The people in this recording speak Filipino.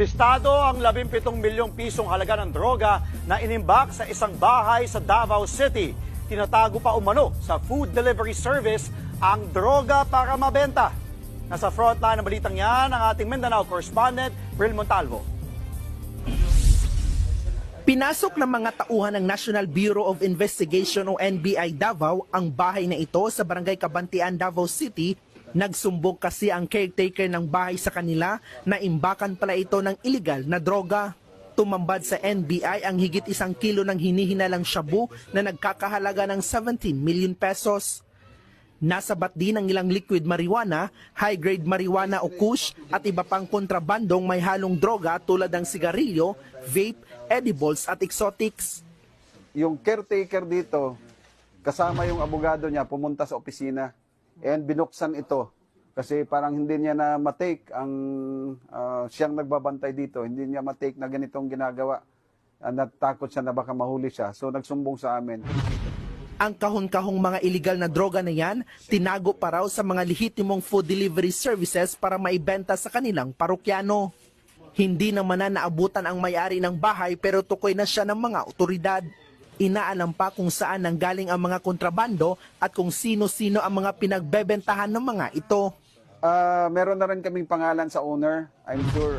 Bistado ang 17 milyong pisong halaga ng droga na inimbak sa isang bahay sa Davao City. Tinatago pa umano sa food delivery service ang droga para mabenta. Nasa frontline ng balitang yan ang ating Mindanao correspondent, Bril Montalvo. Pinasok ng mga tauhan ng National Bureau of Investigation o NBI Davao ang bahay na ito sa Barangay Kabantian, Davao City. Nagsumbong kasi ang caretaker ng bahay sa kanila na imbakan pala ito ng illegal na droga. Tumambad sa NBI ang higit 1 kilo ng hinihinalang shabu na nagkakahalaga ng 17 million pesos. Nasabat din ang ilang liquid marijuana, high-grade marijuana o kush at iba pang kontrabandong may halong droga tulad ng sigarilyo, vape, edibles at exotics. Yung caretaker dito, kasama yung abogado niya, pumunta sa opisina and binuksan ito. Kasi parang hindi niya na matake ang siyang nagbabantay dito. Hindi niya matake na ganitong ginagawa. Natakot siya na baka mahuli siya. So nagsumbong sa amin. Ang kahon-kahong mga illegal na droga na yan, tinago pa raw sa mga lehitimong food delivery services para maibenta sa kanilang parokyano. Hindi naman na naabutan ang may-ari ng bahay pero tukoy na siya ng mga otoridad. Inaalam pa kung saan nanggaling ang mga kontrabando at kung sino-sino ang mga pinagbebentahan ng mga ito. Meron na rin kaming pangalan sa owner. I'm sure